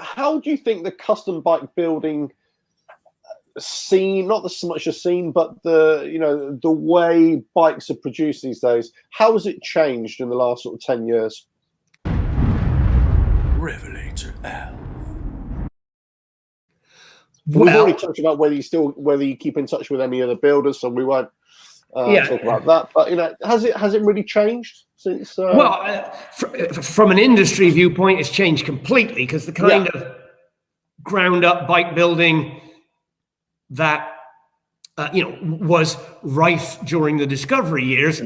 how do you think the custom bike building scene, not so much a scene, but the way bikes are produced these days, how has it changed in the last sort of 10 years? RevelatorAlf. We've already talked about whether you keep in touch with any other builders, so we won't talk about that. But has it really changed since? From an industry viewpoint, it's changed completely, because the kind of ground up bike building that was rife during the discovery years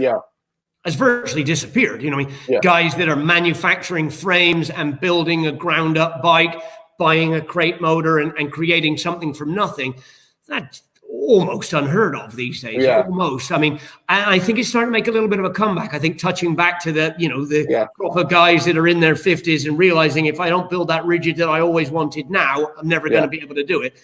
has virtually disappeared. Guys that are manufacturing frames and building a ground up bike, buying a crate motor and creating something from nothing, that's almost unheard of these days. Almost. I mean, I think it's starting to make a little bit of a comeback. I think touching back to the group of guys that are in their 50s and realizing, if I don't build that rigid that I always wanted now, I'm never going to be able to do it.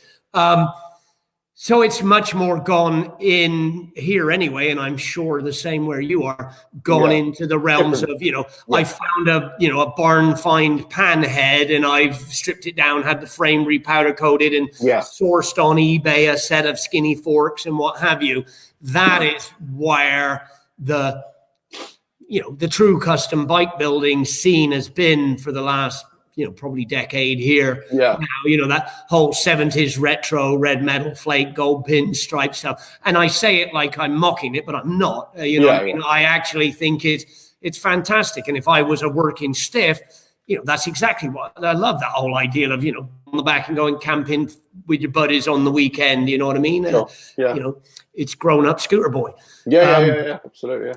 So it's much more gone in here anyway, and I'm sure the same where you are, gone into the realms of, I found a barn find pan head, and I've stripped it down, had the frame repowder coated, and sourced on eBay a set of skinny forks and what have you. That is where the true custom bike building scene has been for the last probably decade here. Now, that whole 70s retro red metal flake gold pin stripe stuff. And I say it like I'm mocking it, but I'm not. I actually think it's fantastic. And if I was a working stiff, that's exactly what I love, that whole idea of, on the back and going camping with your buddies on the weekend, you know what I mean? It's grown up scooter boy. Absolutely.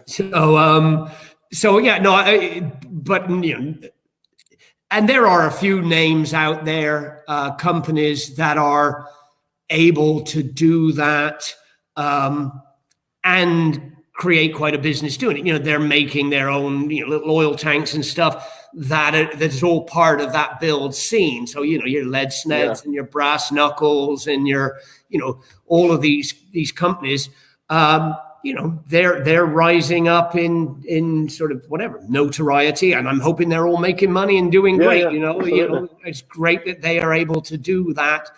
And there are a few names out there, companies that are able to do that and create quite a business doing it. They're making their own little oil tanks and stuff that's all part of that build scene. So your lead sneds and your brass knuckles and your all of these companies. They're rising up in sort of notoriety, and I'm hoping they're all making money and doing great. It's great that they are able to do that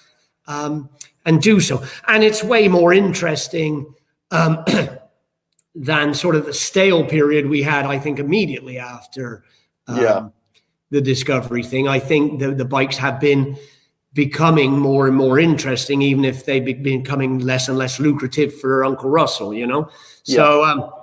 and do so. And it's way more interesting than sort of the stale period we had, I think, immediately after the discovery thing. I think the bikes have been becoming more and more interesting, even if they've been becoming less and less lucrative for Uncle Russell, So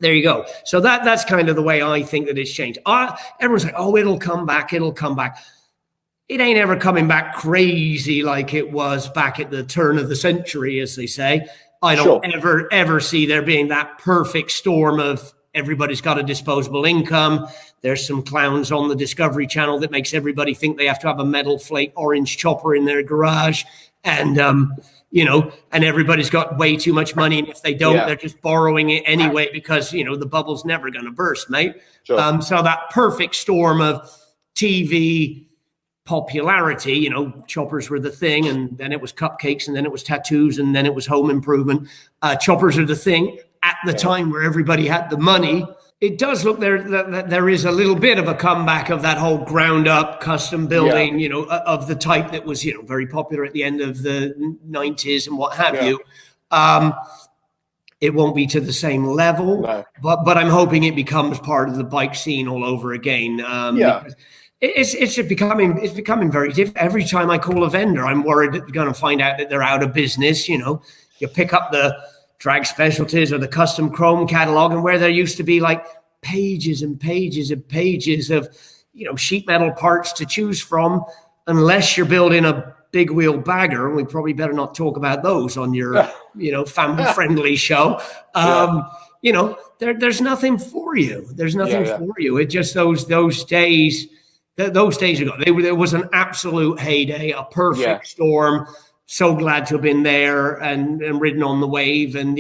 there you go. So that's kind of the way I think that it's changed. Everyone's like, it'll come back. It ain't ever coming back crazy like it was back at the turn of the century, as they say. I don't ever see there being that perfect storm of everybody's got a disposable income. There's some clowns on the Discovery Channel that makes everybody think they have to have a metal flake orange chopper in their garage. And, and everybody's got way too much money. And if they don't, they're just borrowing it anyway because, the bubble's never going to burst, mate. So that perfect storm of TV popularity, choppers were the thing, and then it was cupcakes, and then it was tattoos, and then it was home improvement. Choppers are the thing at the time where everybody had the money. It does look that there is a little bit of a comeback of that whole ground up custom building, of the type that was, very popular at the end of the 90s and what have you. It won't be to the same level, but I'm hoping it becomes part of the bike scene all over again. Because it's becoming very different. Every time I call a vendor, I'm worried that they're going to find out that they're out of business. You pick up the Drag Specialties or the Custom Chrome catalog, and where there used to be like pages and pages and pages of sheet metal parts to choose from, unless you're building a big wheel bagger, and we probably better not talk about those on your family friendly show. There's nothing for you. There's nothing for you. It just those days ago, there was an absolute heyday, a perfect storm. So glad to have been there and ridden on the wave and,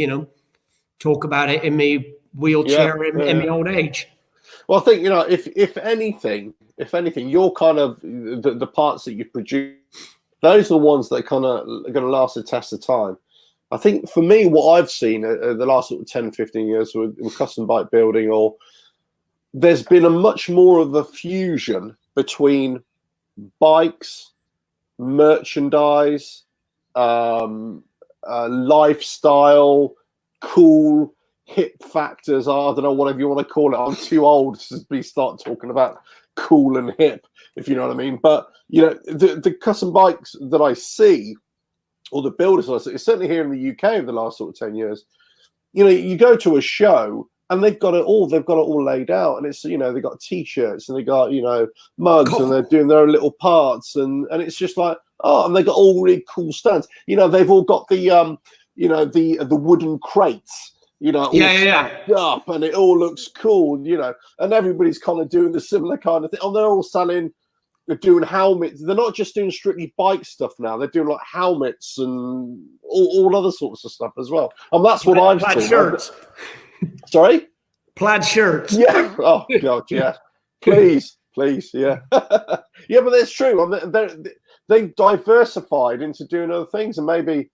talk about it in my wheelchair in my old age. Well, I think, if anything, you're kind of the parts that you produce, those are the ones that kind of are going to last the test of time. I think for me, what I've seen the last sort of 10, 15 years with custom bike building, there's been a much more of a fusion between bikes, merchandise, lifestyle, cool, hip factors. I don't know, whatever you want to call it. I'm too old to start talking about cool and hip, if you know what I mean. But the custom bikes that I see, or the builders I see, certainly here in the UK over the last sort of 10 years, you go to a show and they've got it all laid out, and it's, they've got t-shirts and they got, mugs, and they're doing their own little parts, and it's just like, oh, and they got all really cool stands. They've all got the the wooden crates, all stacked up, and it all looks cool, and everybody's kind of doing the similar kind of thing. Oh, they're all they're doing helmets. They're not just doing strictly bike stuff now. They're doing like helmets and all other sorts of stuff as well. And that's what I've seen. Shirts. Sorry? Plaid shirts. Yeah. Oh, God, yeah. Please, yeah. Yeah, but that's true. They've diversified into doing other things, and maybe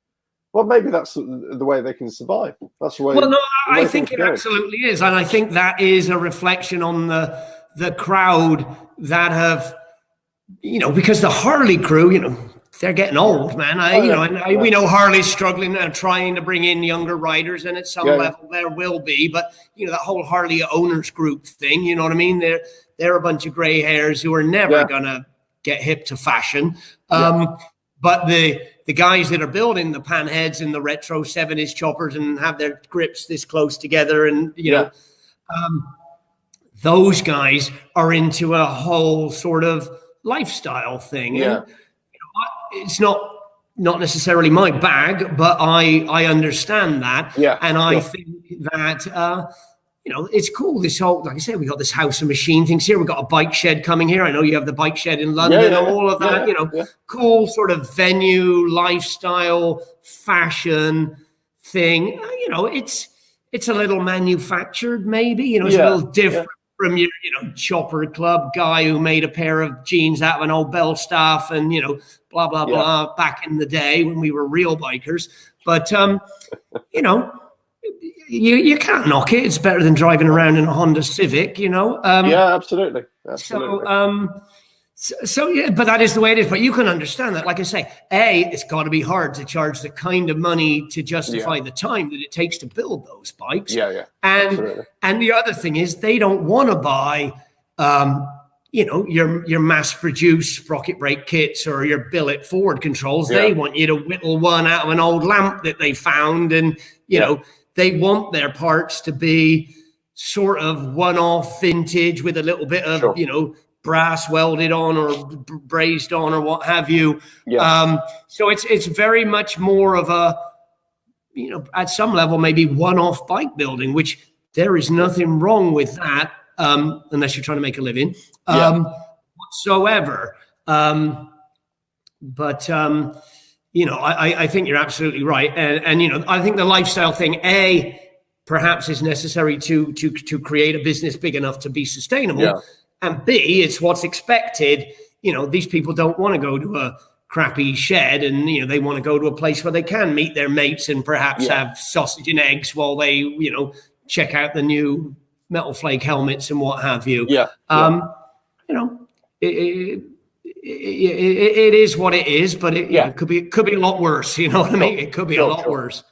that's the way they can survive. That's the way. Well, no, I think it absolutely is. And I think that is a reflection on the crowd that have, because the Harley crew, they're getting old, man. We know Harley's struggling and trying to bring in younger riders, and at some level there will be. But that whole Harley owners group thing, you know what I mean? They're a bunch of gray hairs who are never gonna get hip to fashion. But the guys that are building the panheads and the retro 7-inch choppers and have their grips this close together, and those guys are into a whole sort of lifestyle thing. And, it's not necessarily my bag, but I understand that. And I think that it's cool. This whole, like I said, we got this house of machine things here. We've got a bike shed coming here. I know you have the bike shed in London. All of that, cool sort of venue, lifestyle, fashion thing. It's a little manufactured, maybe. It's a little different from your, chopper club guy who made a pair of jeans out of an old Belstaff and, blah, blah, blah, back in the day when we were real bikers. But, you can't knock it. It's better than driving around in a Honda Civic, Absolutely. So yeah, but that is the way it is. But you can understand that. Like I say, it's got to be hard to charge the kind of money to justify the time that it takes to build those bikes. And the other thing is, they don't want to buy, your mass-produced sprocket brake kits or your billet forward controls. They want you to whittle one out of an old lamp that they found, and they want their parts to be sort of one-off vintage with a little bit of brass welded on or brazed on or what have you. So it's very much more of a, at some level, maybe one-off bike building, which there is nothing wrong with that, unless you're trying to make a living, whatsoever. But I think you're absolutely right. And I think the lifestyle thing, perhaps is necessary to create a business big enough to be sustainable. And B, it's what's expected. These people don't want to go to a crappy shed, and they want to go to a place where they can meet their mates and perhaps have sausage and eggs while they check out the new metal flake helmets and what have you. It is what it is, but it could be a lot worse. You know what I mean? It could be a lot worse.